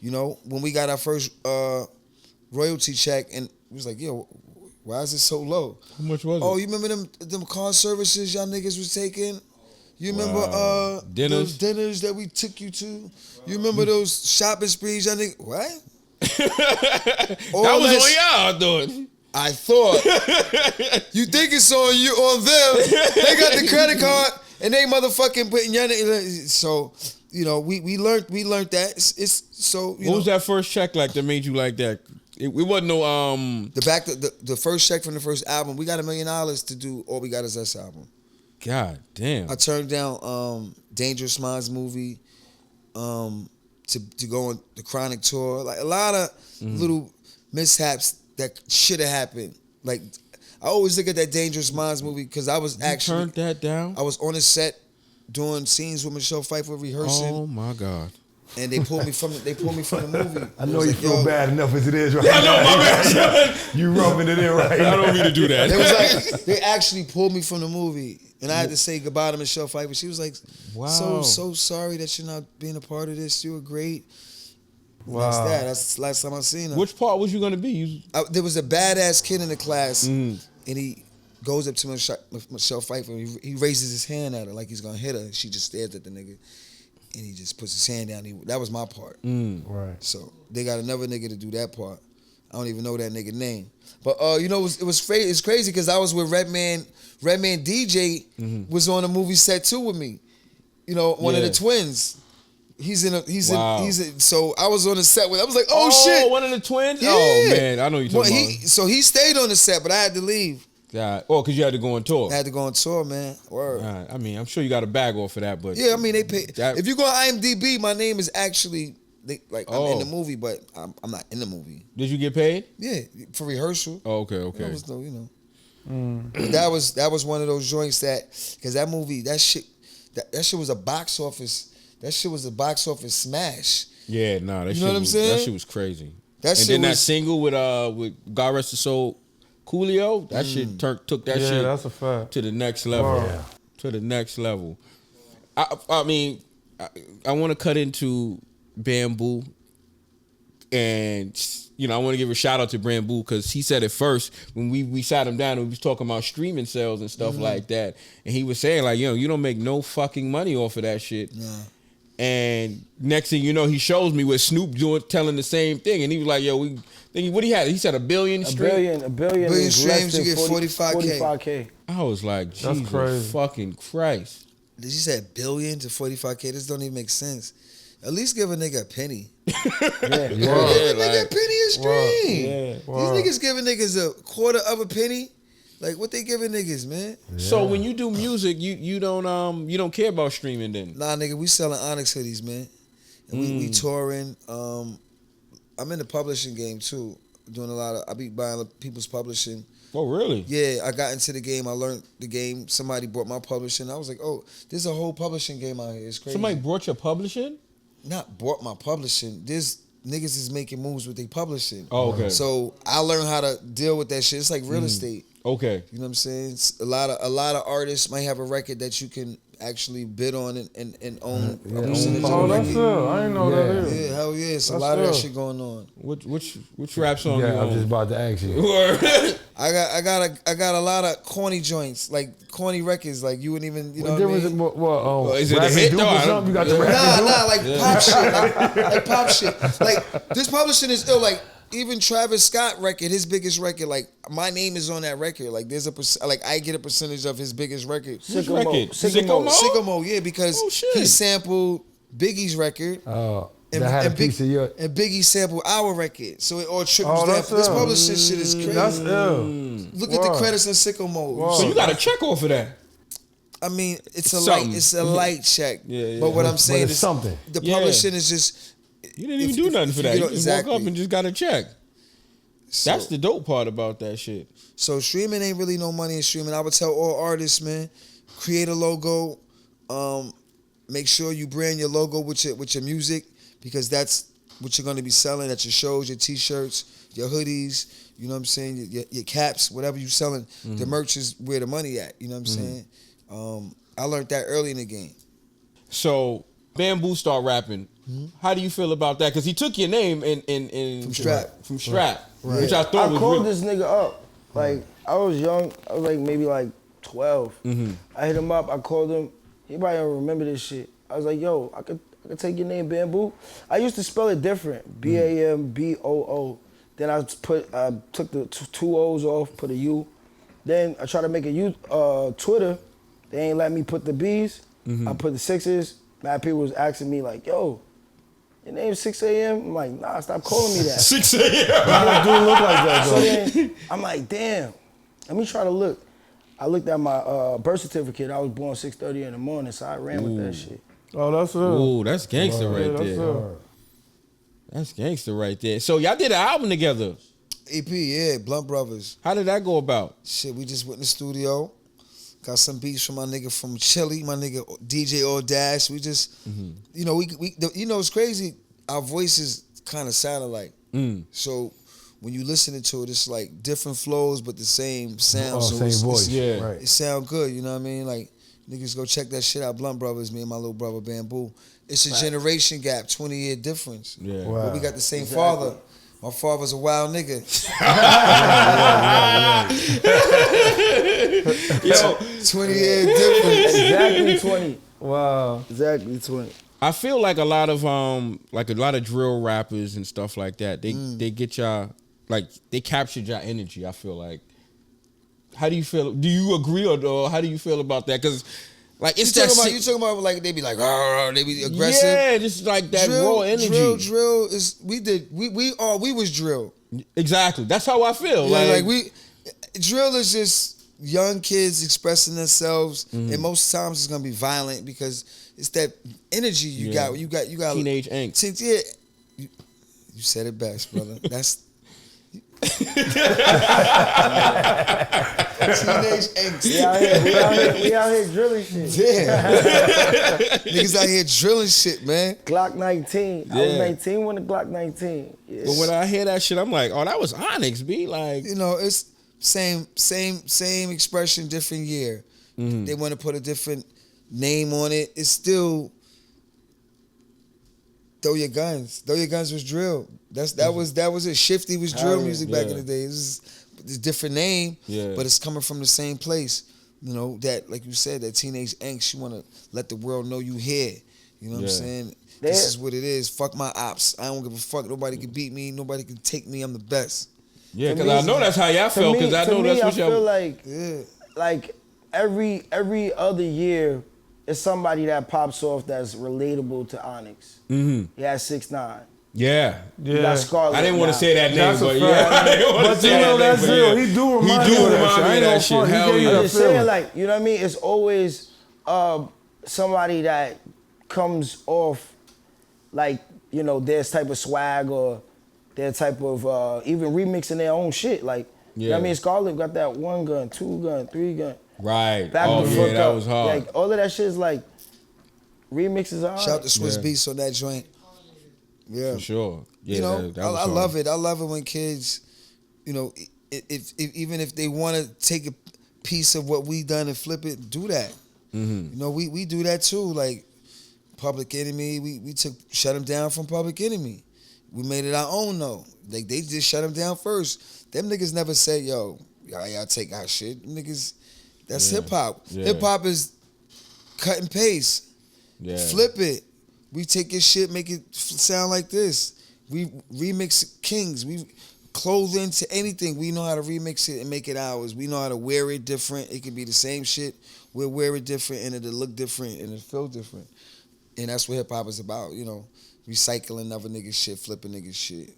When we got our first royalty check, and we was like, yo, Why is it so low? How much was it? Oh, you remember them car services y'all niggas was taking? You remember dinners? those dinners that we took you to? You remember those shopping sprees y'all niggas? What? That was on y'all, I thought. I thought. You think it's on them. They got the credit card and they motherfucking putting your name. So, you know, we learned that. It's so, you know. What was that first check like that made you like that? It wasn't no the first check from the first album. We got $1 million to do All We Got Is Us album. God damn. I turned down Dangerous Minds movie to go on the Chronic tour. Like a lot of little mishaps that should have happened. Like I always look at that Dangerous Minds movie because I was actually turned that down. I was on a set doing scenes with Michelle Pfeiffer rehearsing. Oh my God. And they pulled me from the movie. I know you feel bad enough as it is right now. I know, my bad, son. You rubbing it in right now. I don't mean to do that. It was like they actually pulled me from the movie, and I had to say goodbye to Michelle Pfeiffer. She was like, Wow. so sorry that you're not being a part of this. You were great." Wow. That's the last time I seen her. Which part was you gonna be? There was a badass kid in the class, and he goes up to Michelle Pfeiffer, and he raises his hand at her like he's gonna hit her. She just stares at the nigga, and he just puts his hand down. That was my part. Right. So they got another nigga to do that part. I don't even know that nigga name. But you know, it's crazy because I was with Redman DJ was on a movie set too with me. You know, one of the twins. So I was on the set with. I was like, oh shit, one of the twins. Yeah. Oh man, I know you talking about. So he stayed on the set, but I had to leave. God. Oh, because you had to go on tour. I had to go on tour, man. Word. I mean, I'm sure you got a bag off for that, but Yeah, I mean they pay. If you go on IMDb, my name is actually I'm in the movie, but I'm not in the movie. Did you get paid? Yeah, for rehearsal. Oh, okay. That was that was one of those joints because that movie, that shit was a box office. That shit was a box office smash. Yeah, nah, that You shit know what I'm was, saying? That shit was crazy. That and shit then that was- single with God Rest His Soul, Coolio, that shit took that shit that's a fact. to the next level. Wow. To the next level. I mean, I want to cut into Bamboo, and you know, I want to give a shout out to Bamboo because he said it first when we sat him down and we was talking about streaming sales and stuff like that, and he was saying like, yo, you don't make no fucking money off of that shit. Nah. And next thing you know, he shows me with Snoop telling the same thing, and he was like, "Yo, what he had? He said 1 billion streams. A billion is streams, less you than get 45K. 45K. I was like, That's Jesus crazy. fucking Christ! Did you say $1 billion to 45K? This don't even make sense. At least give a nigga a penny. Yeah. Give a nigga a penny a stream. Yeah. These niggas giving niggas a quarter of a penny. Like what they giving niggas, man? So when you do music, you don't care about streaming then? Nah, nigga, we selling Onyx hoodies, man. And we touring. I'm in the publishing game too. Doing I be buying people's publishing. Oh really? Yeah, I got into the game. I learned the game. Somebody bought my publishing. I was like, oh, there's a whole publishing game out here. It's crazy. Somebody brought your publishing? Not bought my publishing. There's niggas is making moves with their publishing. Oh, okay. So I learned how to deal with that shit. It's like real estate. Okay. You know what I'm saying? It's a lot of artists might have a record that you can actually bid on and own a percentage Oh, of the that's record. it. I didn't know that either. Yeah, hell yeah. It's a That's lot of that dope. shit going on. Which rap song you Yeah, I was on? just about to ask you. I got a lot of corny joints, like corny records, like you wouldn't even, you know What what I difference? mean? What? Is it a Rapping hit Duke though? or I don't- something? You got the Rapping Duke? Nah, like pop shit, like pop shit. Like this publishing is ill. Like even Travis Scott record, his biggest record, like my name is on that record. Like there's like I get a percentage of his biggest record. Which record? Sicko Mode. Sicko Mode, yeah, because Oh, shit. he sampled Biggie's record. That had a piece of your. And Biggie sampled our record, so it all trickles Oh, down. that's This ill. publishing shit is crazy. That's ill. Look at the credits in Sicko Mode. So you got a check off of that? I mean, it's a Something. light. It's a light check. Yeah. But what I'm saying it's is something. The Yeah. publishing is just. You didn't even do nothing for that. You just exactly. woke up and just got a check. So, That's the dope part about that shit. so streaming ain't really no money in streaming. I would tell all artists, man, create a logo. Make sure you brand your logo with your music because that's what you're gonna be selling at your shows, your t-shirts, your hoodies. You know what I'm saying? Your caps, whatever you selling. The merch is where the money at. You know what I'm saying? I learned that early in the game. So Bamboo start rapping. How do you feel about that? Because he took your name in From Strap. From Strap, which I thought I was called real. this nigga up. Like, I was young. I was like maybe like 12. I hit him up. I called him. He probably don't remember this shit. I was like, yo, I could take your name, Bamboo. I used to spell it different. Bamboo. Then I took the two O's off, put a U. Then I tried to make a U Twitter. They ain't let me put the B's. I put the 6s. Mad people was asking me like, yo, your name's 6 a.m.? I'm like, nah, stop calling me that. 6 a.m. It do look like that, though. So then I'm like, damn, let me try to look. I looked at my birth certificate. I was born 6:30 in the morning, so I ran with that shit. Oh, that's it. Ooh, that's gangster right there. That's gangster right there. So y'all did an album together. EP, yeah, Blunt Brothers. How did that go about? Shit, we just went in the studio. Got some beats from my nigga from Chile, my nigga DJ Dash. We just, you know, it's crazy. Our voices kind of sound alike. So when you listening to it, it's like different flows, but the same sound. So same voice. Yeah. Right. It sound good, you know what I mean? Like, niggas go check that shit out. Blunt Brothers, me and my little brother Bamboo. It's a generation gap, 20-year difference. Yeah. Wow. But we got the same father. My father's a wild nigga. Yo, 20-year difference. Exactly 20. Wow. Exactly 20. I feel like a lot of drill rappers and stuff like that. They get y'all, like, they captured your energy. I feel like. How do you feel? Do you agree or how do you feel about that? Because like it's you talking about like they be like, oh, they be aggressive. Yeah, just like that raw energy. Drill is we was drill. Exactly. That's how I feel. Yeah, drill is just young kids expressing themselves, and most times it's gonna be violent because it's that energy you got. You got teenage angst. Yeah, you said it best, brother. That's teenage angst. We out here drilling shit. Yeah. Niggas out here drilling shit, man. Glock 19. I was 19 when the Glock 19. Yeah. But when I hear that shit, I'm like, oh, that was Onyx, B. Like, you know, it's same expression, different year. They want to put a different name on it. It's still Throw Your Guns. Throw Your Guns was drill. That was it. Shifty was drill music back in the day. It's a different name, but it's coming from the same place. You know, that, like you said, that teenage angst, you want to let the world know you here. You know what I'm saying? This is what it is. Fuck my ops. I don't give a fuck. Nobody can beat me. Nobody can take me. I'm the best. Yeah, because I know that's how y'all feel. Because I know that's what y'all feel like. Like every other year, it's somebody that pops off that's relatable to Onyx. He has 6ix9ine. Yeah. You got Scarlet. I didn't want to say that name, but But you know that's real. He do remind me of that shit. Hell yeah. I'm just saying, like, you know what I mean? It's always somebody that comes off like, you know, their type of swag or their type of even remixing their own shit. Like, you know what I mean? Scarlet got that 1 gun, 2 gun, 3 gun. Right. Back the fuck that up. was hard. Like, all of that shit is like remixes are hard. Shout out to Swiss Beats on that joint. Yeah. For sure. Yeah, you know, that was I hard. love it. I love it when kids, you know, if even if they want to take a piece of what we done and flip it, do that. You know, we do that too. Like Public Enemy, we shut them down from Public Enemy. We made it our own though. Like they just shut them down first. Them niggas never said, yo, y'all take our shit. Niggas, that's hip hop. Hip hop is cut and paste. Flip it. We take your shit, make it sound like this. We remix Kings. We clothe into anything. We know how to remix it and make it ours. We know how to wear it different. It could be the same shit. We'll wear it different and it'll look different and it'll feel different. And that's what hip hop is about, you know. Recycling other niggas' shit, flipping niggas' shit.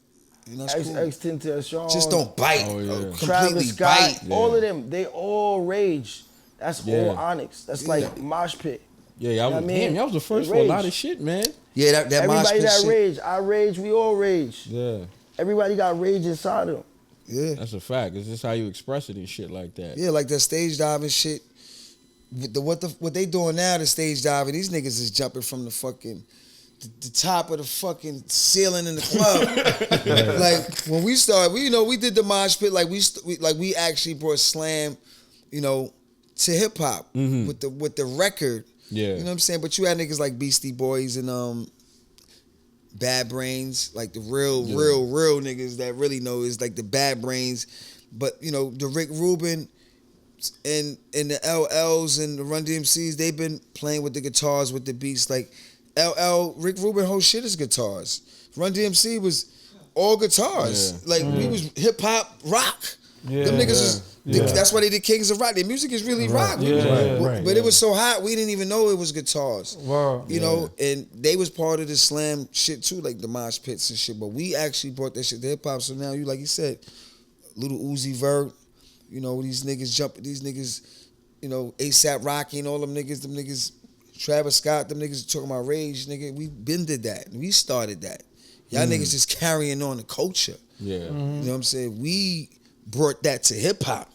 You know, that's cool. X-Tentacion. Just don't bite. Yeah. Travis Scott, bite. all of them, they all rage. That's all Onyx. That's like mosh pit. Yeah, y'all was, damn, y'all was the first for a lot of shit, man. Yeah, that everybody that shit. rage, I rage, we all rage. Yeah. Everybody got rage inside them. Yeah. That's a fact. It's just how you express it and shit like that. Yeah, like that stage diving shit. What they doing now, the stage diving, these niggas is jumping from the fucking the top of the fucking ceiling in the club. Like when we started, we did the mosh pit like we actually brought slam, you know, to hip hop with the record. Yeah. You know what I'm saying? But you had niggas like Beastie Boys and Bad Brains, like the real niggas that really know is like the Bad Brains. But you know, the Rick Rubin and the LLs and the Run DMCs, they've been playing with the guitars, with the beats. Like Rick Rubin, whole shit is guitars. Run DMC was all guitars. Yeah. Like we was hip hop rock. Yeah, Them niggas was, that's why they did Kings of Rock. Their music is really rock. But it was so hot, we didn't even know it was guitars. Wow. You know, and they was part of the slam shit too, like the mosh pits and shit. But we actually brought that shit to hip hop. So now you, like you said, Little Uzi Vert, you know, these niggas, you know, ASAP Rocky and all them niggas, Travis Scott, them niggas talking about rage, nigga. We been did that. We started that. Y'all niggas just carrying on the culture. Yeah. You know what I'm saying? We brought that to hip hop.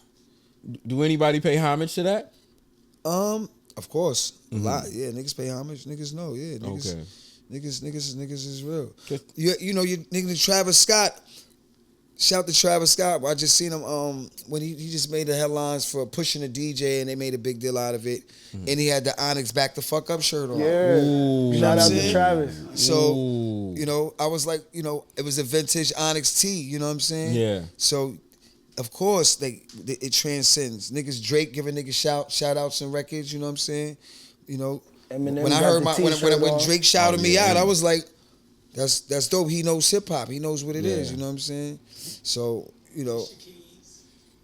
Do anybody pay homage to that? Of course. A lot. Yeah, niggas pay homage. Niggas know. Yeah, niggas. Okay. Niggas is real. You know, you nigga Travis Scott. Shout to Travis Scott. I just seen him when he just made the headlines for pushing the DJ, and they made a big deal out of it. And he had the Onyx back the fuck up shirt on. Yeah. Ooh. Shout out to Travis. So, Ooh. you know, I was like, you know, it was a vintage Onyx tee, you know what I'm saying? Yeah. So, of course, it transcends. Niggas Drake giving niggas shout outs and records, you know what I'm saying? You know, Eminem when I got heard the when Drake shouted me out, yeah. I was like, that's dope. He knows hip hop. He knows what it is, you know what I'm saying? So, you know,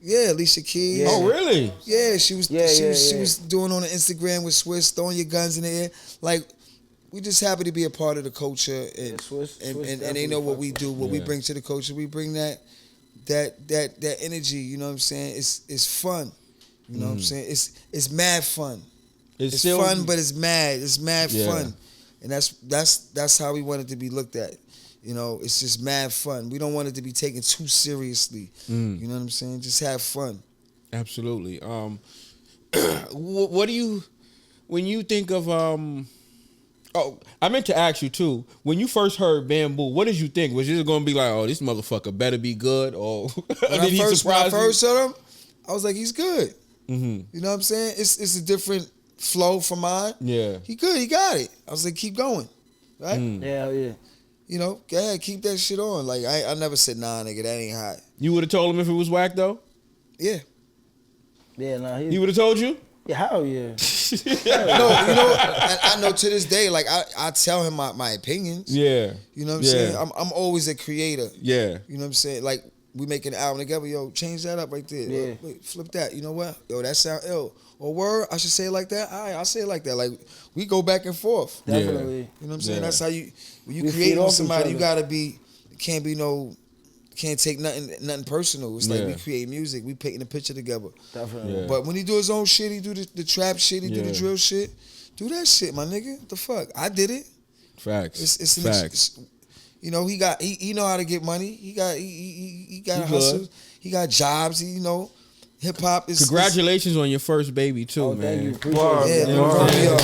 yeah, Alicia Keys. Yeah. Oh, really? Yeah, she was Yeah, she was doing on the Instagram with Swiss, throwing your guns in the air. Like, we just happy to be a part of the culture, and Swiss and they know what we do, what we bring to the culture. We bring that energy. You know what I'm saying? It's fun. You know what I'm saying? It's mad fun. It's still fun, but it's mad. It's mad Yeah. fun, and that's how we want it to be looked at. You know, it's just mad fun. We don't want it to be taken too seriously. You know what I'm saying? Just have fun. Absolutely. What do you, when you think of oh, I meant to ask you too. When you first heard Bamboo, what did you think? Was you gonna be like, oh, this motherfucker better be good, or When I first heard him, I was like, he's good. You know what I'm saying? It's a different flow from mine. Yeah. He good. He got it. I was like, keep going. Right? Yeah. You know, go ahead, keep that shit on. Like, I never said, nah, nigga, that ain't hot. You would have told him if it was whack though? Yeah. Yeah, nah. He would have told you? Yeah, hell yeah. No, you know, I know to this day, like, I tell him my opinions. Yeah. You know what I'm saying? I'm always a creator. Yeah. You know what I'm saying? Like, we making an album together, yo, change that up right there. Yeah. Wait, flip that. You know what? Yo, that sound ill. Or word, I should say it like that? All right, I'll say it like that. Like, we go back and forth. Definitely. You know what I'm saying? Yeah. That's how you, when you We create feed with off somebody, each you gotta be, can't take nothing personal. It's like Yeah. we create music, we painting a picture together. Definitely. Yeah. But when he do his own shit, he do the trap shit, he do the Yeah. drill shit. Do that shit, my nigga. What the fuck? I did it. Facts. It's Facts. you know, he know how to get money. He got He hustle. good. He got jobs. You know, hip hop is. Congratulations on your first baby too, Oh, man. thank you. Appreciate Word. it. Yeah, Word. Romeo.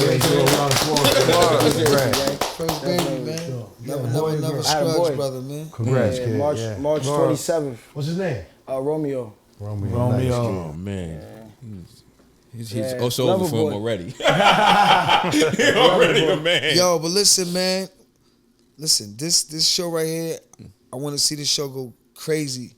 Congrats. First baby, man. Never I had a scrubs, boy. brother, man. Congrats, Yeah, kid. March Yeah. March Word. 27th. What's his name? Romeo. Romeo. Oh man. He's Yeah. also over Lover for him boy. already. He's already a man. Yo, but listen, man. Listen, this show right here, I want to see this show go crazy.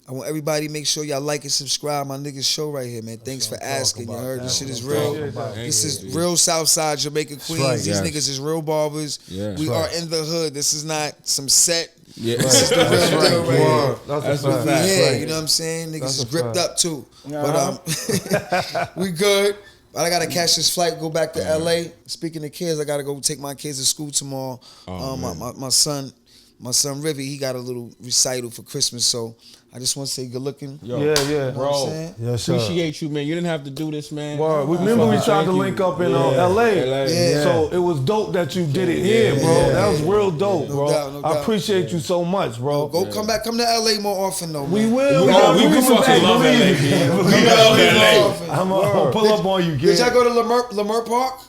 I want everybody to make sure y'all like and subscribe my nigga's show right here, man. Thanks for asking. You heard this shit is real. This is real Southside Jamaica Queens. right, These yes. niggas is real barbers. Yeah. We That's are in the hood. This is not some set. Yeah. This is the real deal right here. Word. That's a We fact. here, Right. you know what I'm saying? Niggas That's is a gripped fact. up too. But we good. But I gotta catch this flight, go back to LA. Speaking of kids, I gotta go take my kids to school tomorrow. My son Rivy, he got a little recital for Christmas, so I just want to say good looking. Yo, Yeah. You know what I'm bro. saying? Yes, sir. Appreciate you, man. You didn't have to do this, man. Word. Remember we tried to Thank link you. up in Yeah. LA. Yeah. So it was dope that you did it here, bro. yeah, that was yeah. real dope, No bro. doubt, no I doubt. appreciate you so much, bro. Come to LA more often though, We man. will. Oh, we will fucking back, love believe LA, me. kid. We We love love LA. LA. I'm gonna pull up on you, kid. Did y'all go to Lamert Park?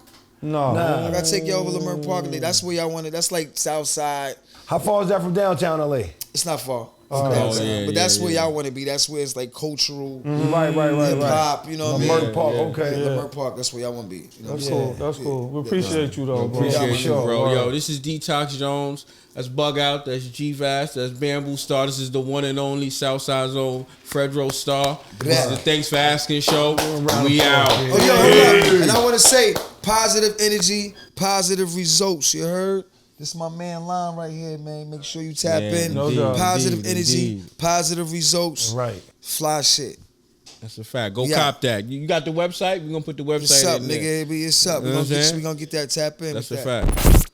No. I gotta take you over Lamert Park. That's where y'all wanted. That's like South Side. How far is that from downtown LA? It's not far. But that's where y'all want to be. That's where it's like cultural, Right. hip hop. You know what I mean? Lamert Park, okay. Lamert Park. That's where y'all want to be. You know That's cool. That's cool. We appreciate you though, bro. Appreciate you, bro. Yo, this is Detox Jones. That's Bug Out. That's G-Vast. That's Bamboo Star. This is the one and only Southside Zone, Fredro Starr. This is the Thanks for Asking show. We out. Oh, yo, hold up. And I want to say, positive energy, positive results. You heard? This is my man Lon right here, man. Make sure you tap in. Positive energy, positive results. Right. Fly shit. That's a fact. Go cop that. You got the website? We're going to put the website in there. Nigga. It's up. We're going to get that tap in. That's a fact.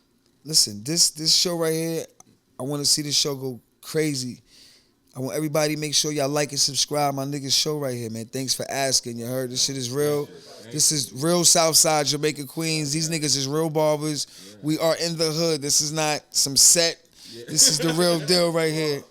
Listen, this show right here, I want to see this show go crazy. I want everybody to make sure y'all like and subscribe my nigga's show right here, man. Thanks for asking. You heard? This shit is real. This is real Southside Jamaica Queens. These niggas is real barbers. We are in the hood. This is not some set. This is the real deal right here.